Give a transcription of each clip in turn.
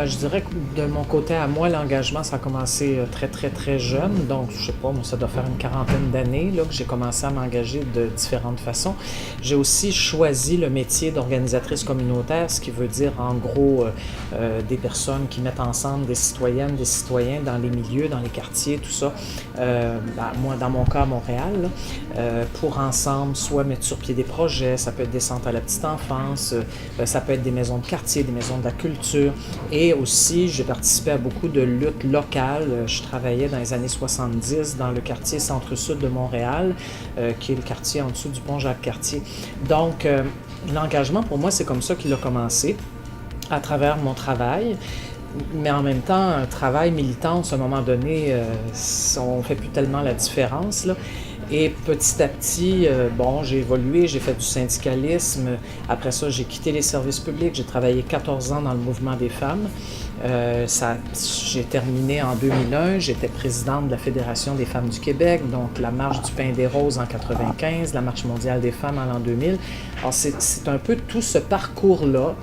Ben, je dirais que de mon côté à moi, l'engagement, ça a commencé très, très, très jeune. Donc, je sais pas, moi, ça doit faire une quarantaine d'années là, que j'ai commencé à m'engager de différentes façons. J'ai aussi choisi le métier d'organisatrice communautaire, ce qui veut dire, en gros, des personnes qui mettent ensemble des citoyennes, des citoyens dans les milieux, dans les quartiers, tout ça. Ben, moi, dans mon cas, à Montréal, là, pour ensemble, soit mettre sur pied des projets, ça peut être des centres à la petite enfance, ça peut être des maisons de quartier, des maisons de la culture. Et aussi, j'ai participé à beaucoup de luttes locales. Je travaillais dans les années 70 dans le quartier centre-sud de Montréal, qui est le quartier en dessous du pont Jacques-Cartier. Donc, l'engagement, pour moi, c'est comme ça qu'il a commencé, à travers mon travail. Mais en même temps, un travail militant, à un moment donné, on ne fait plus tellement la différence, là. Et petit à petit, bon, j'ai évolué, j'ai fait du syndicalisme. Après ça, j'ai quitté les services publics. J'ai travaillé 14 ans dans le mouvement des femmes. J'ai terminé en 2001. J'étais présidente de la Fédération des femmes du Québec, donc la Marche du pain des roses en 95, la Marche mondiale des femmes en l'an 2000. Alors, c'est un peu tout ce parcours-là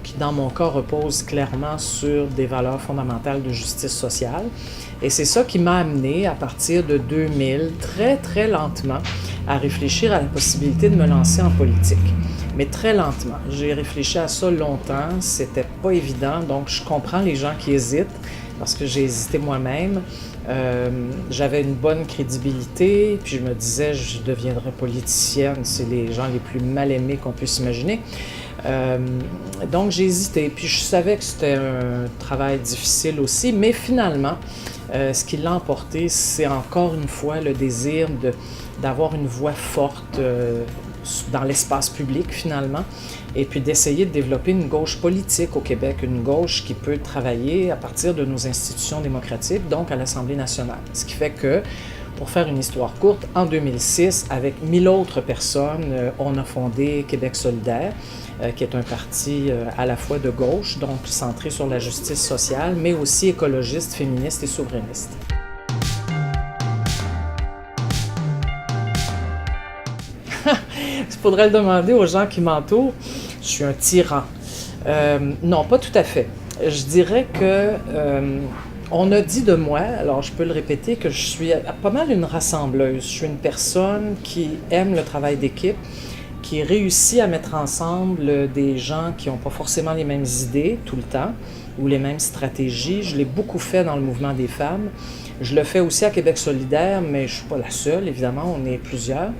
qui, dans mon cas, repose clairement sur des valeurs fondamentales de justice sociale. Et c'est ça qui m'a amené, à partir de 2000, très, très lentement, à réfléchir à la possibilité de me lancer en politique. Mais très lentement. J'ai réfléchi à ça longtemps, c'était pas évident, donc je comprends les gens qui hésitent, parce que j'ai hésité moi-même. J'avais une bonne crédibilité, puis je me disais, je deviendrai politicienne, c'est les gens les plus mal aimés qu'on puisse imaginer. Donc j'ai hésité, puis je savais que c'était un travail difficile aussi, mais finalement, ce qui l'a emporté, c'est encore une fois le désir d'avoir une voix forte dans l'espace public finalement, et puis d'essayer de développer une gauche politique au Québec, une gauche qui peut travailler à partir de nos institutions démocratiques, donc à l'Assemblée nationale. Ce qui fait que, pour faire une histoire courte, en 2006, avec 1000 autres personnes, on a fondé Québec solidaire, qui est un parti à la fois de gauche, donc centré sur la justice sociale, mais aussi écologiste, féministe et souverainiste. Il faudrait le demander aux gens qui m'entourent. Je suis un tyran. Non, pas tout à fait. Je dirais que on a dit de moi, alors je peux le répéter, que je suis pas mal une rassembleuse. Je suis une personne qui aime le travail d'équipe, qui réussit à mettre ensemble des gens qui n'ont pas forcément les mêmes idées tout le temps ou les mêmes stratégies. Je l'ai beaucoup fait dans le mouvement des femmes. Je le fais aussi à Québec solidaire, mais je ne suis pas la seule, évidemment, on est plusieurs.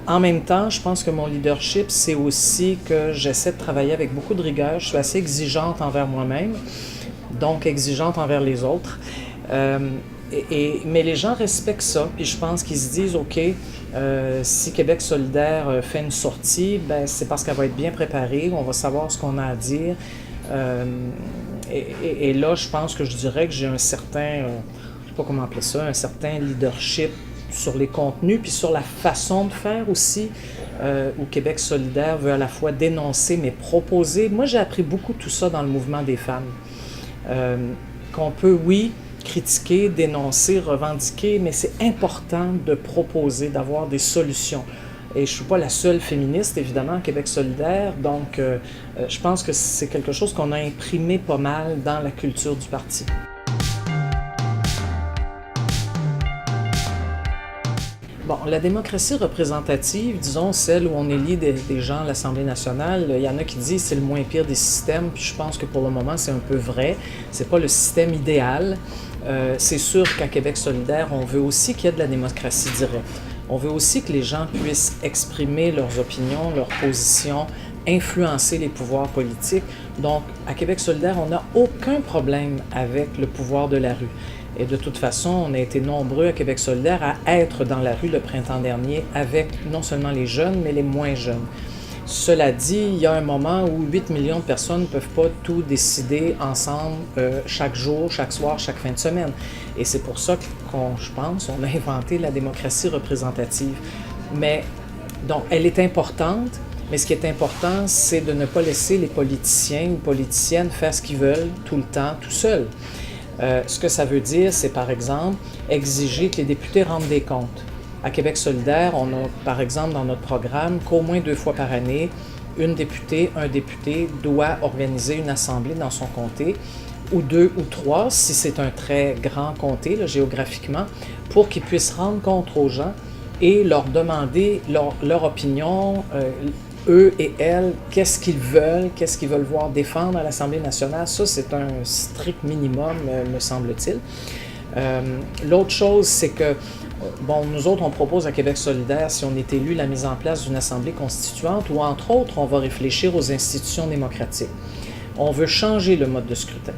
En même temps, je pense que mon leadership, c'est aussi que j'essaie de travailler avec beaucoup de rigueur. Je suis assez exigeante envers moi-même, donc exigeante envers les autres. Mais les gens respectent ça, puis je pense qu'ils se disent, OK, si Québec solidaire fait une sortie, ben, c'est parce qu'elle va être bien préparée, on va savoir ce qu'on a à dire. Et là, je pense que je dirais que j'ai un certain, je ne sais pas comment appeler ça, un certain leadership sur les contenus, puis sur la façon de faire aussi, où Québec solidaire veut à la fois dénoncer, mais proposer. Moi, j'ai appris beaucoup tout ça dans le mouvement des femmes. Qu'on peut, oui, critiquer, dénoncer, revendiquer, mais c'est important de proposer, d'avoir des solutions. Et je ne suis pas la seule féministe, évidemment, à Québec solidaire, donc je pense que c'est quelque chose qu'on a imprimé pas mal dans la culture du parti. Bon, la démocratie représentative, disons celle où on élit des gens à l'Assemblée nationale, il y en a qui disent que c'est le moins pire des systèmes, puis je pense que pour le moment c'est un peu vrai. C'est pas le système idéal. C'est sûr qu'à Québec solidaire, on veut aussi qu'il y ait de la démocratie directe. On veut aussi que les gens puissent exprimer leurs opinions, leurs positions, influencer les pouvoirs politiques. Donc, à Québec solidaire, on n'a aucun problème avec le pouvoir de la rue. Et de toute façon, on a été nombreux à Québec solidaire à être dans la rue le printemps dernier avec non seulement les jeunes, mais les moins jeunes. Cela dit, il y a un moment où 8 millions de personnes ne peuvent pas tout décider ensemble chaque jour, chaque soir, chaque fin de semaine. Et c'est pour ça je pense, on a inventé la démocratie représentative. Mais, donc, elle est importante, mais ce qui est important, c'est de ne pas laisser les politiciens ou politiciennes faire ce qu'ils veulent tout le temps, tout seuls. Ce que ça veut dire, c'est par exemple exiger que les députés rendent des comptes. À Québec solidaire, on a par exemple dans notre programme qu'au moins 2 fois par année, une députée, un député doit organiser une assemblée dans son comté, ou 2 ou 3, si c'est un très grand comté là, géographiquement, pour qu'ils puissent rendre compte aux gens et leur demander leur opinion, eux et elles, qu'est-ce qu'ils veulent voir défendre à l'Assemblée nationale. Ça, c'est un strict minimum, me semble-t-il. L'autre chose, c'est que, bon, nous autres, on propose à Québec solidaire, si on est élu, la mise en place d'une assemblée constituante où, entre autres, on va réfléchir aux institutions démocratiques. On veut changer le mode de scrutin.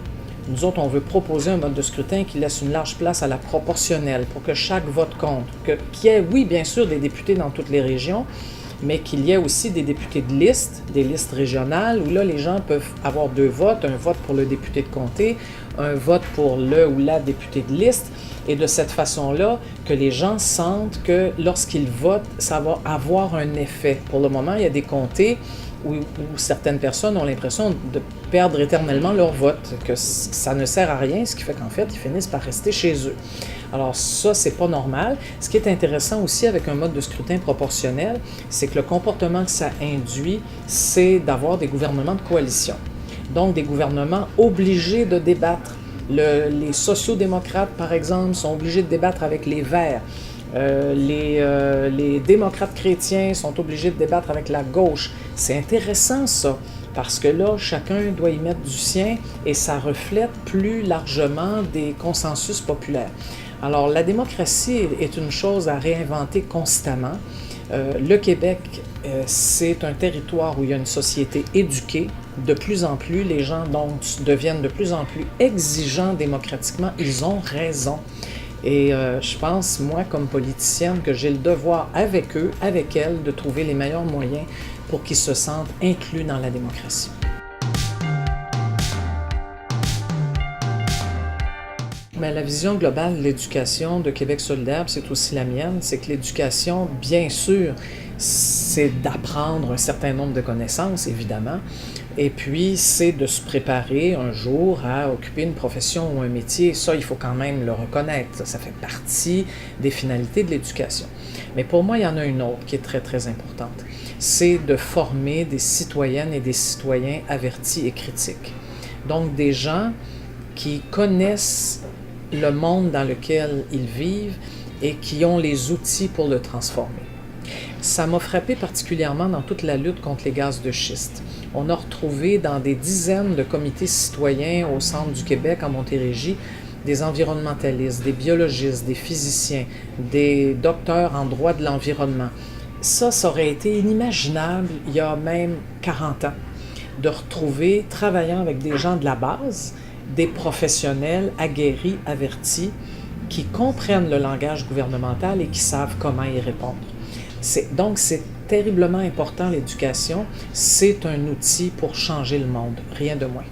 Nous autres, on veut proposer un mode de scrutin qui laisse une large place à la proportionnelle pour que chaque vote compte. Qu'il y ait, oui, bien sûr, des députés dans toutes les régions, mais qu'il y ait aussi des députés de liste, des listes régionales, où là, les gens peuvent avoir 2 votes, un vote pour le député de comté, un vote pour le ou la députée de liste, et de cette façon-là, que les gens sentent que lorsqu'ils votent, ça va avoir un effet. Pour le moment, il y a des comtés où certaines personnes ont l'impression de perdre éternellement leur vote, que ça ne sert à rien, ce qui fait qu'en fait, ils finissent par rester chez eux. Alors ça, c'est pas normal. Ce qui est intéressant aussi avec un mode de scrutin proportionnel, c'est que le comportement que ça induit, c'est d'avoir des gouvernements de coalition. Donc des gouvernements obligés de débattre. Les sociaux-démocrates, par exemple, sont obligés de débattre avec les Verts. Les démocrates chrétiens sont obligés de débattre avec la gauche. C'est intéressant ça, parce que là, chacun doit y mettre du sien et ça reflète plus largement des consensus populaires. Alors, la démocratie est une chose à réinventer constamment. Le Québec, c'est un territoire où il y a une société éduquée. De plus en plus, les gens donc deviennent de plus en plus exigeants démocratiquement. Ils ont raison. Et je pense, moi, comme politicienne, que j'ai le devoir avec eux, avec elles, de trouver les meilleurs moyens pour qu'ils se sentent inclus dans la démocratie. Mais la vision globale de l'éducation de Québec solidaire, c'est aussi la mienne, c'est que l'éducation, bien sûr, c'est d'apprendre un certain nombre de connaissances, évidemment, et puis c'est de se préparer un jour à occuper une profession ou un métier. Ça, il faut quand même le reconnaître. Ça fait partie des finalités de l'éducation. Mais pour moi, il y en a une autre qui est très, très importante. C'est de former des citoyennes et des citoyens avertis et critiques. Donc, des gens qui connaissent le monde dans lequel ils vivent et qui ont les outils pour le transformer. Ça m'a frappé particulièrement dans toute la lutte contre les gaz de schiste. On a retrouvé dans des dizaines de comités citoyens au centre du Québec, en Montérégie, des environnementalistes, des biologistes, des physiciens, des docteurs en droit de l'environnement. Ça aurait été inimaginable il y a même 40 ans, de retrouver, travaillant avec des gens de la base, des professionnels aguerris, avertis, qui comprennent le langage gouvernemental et qui savent comment y répondre. Donc, c'est terriblement important, l'éducation. C'est un outil pour changer le monde, rien de moins.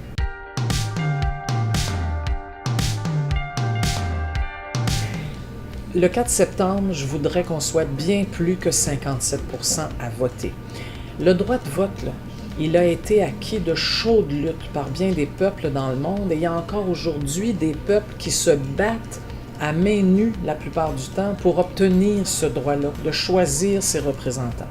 Le 4 septembre, je voudrais qu'on soit bien plus que 57% à voter. Le droit de vote, là, il a été acquis de chaudes luttes par bien des peuples dans le monde et il y a encore aujourd'hui des peuples qui se battent à main nue la plupart du temps pour obtenir ce droit-là, de choisir ses représentants.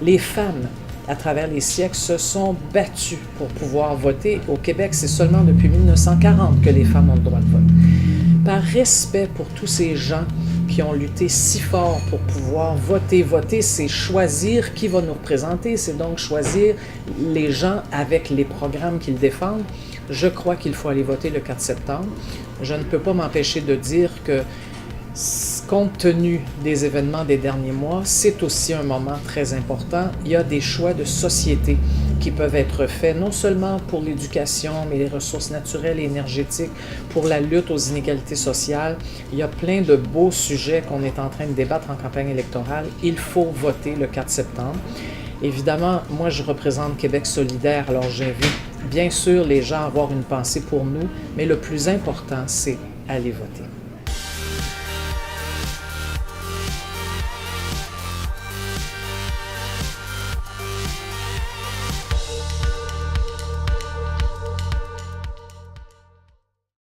Les femmes, à travers les siècles, se sont battues pour pouvoir voter. Au Québec, c'est seulement depuis 1940 que les femmes ont le droit de vote. Par respect pour tous ces gens qui ont lutté si fort pour pouvoir voter. Voter, c'est choisir qui va nous représenter, c'est donc choisir les gens avec les programmes qu'ils défendent. Je crois qu'il faut aller voter le 4 septembre. Je ne peux pas m'empêcher de dire que, compte tenu des événements des derniers mois, c'est aussi un moment très important. Il y a des choix de société qui peuvent être faits, non seulement pour l'éducation, mais les ressources naturelles et énergétiques, pour la lutte aux inégalités sociales. Il y a plein de beaux sujets qu'on est en train de débattre en campagne électorale. Il faut voter le 4 septembre. Évidemment, moi, je représente Québec solidaire, alors j'invite bien sûr les gens à avoir une pensée pour nous, mais le plus important, c'est aller voter.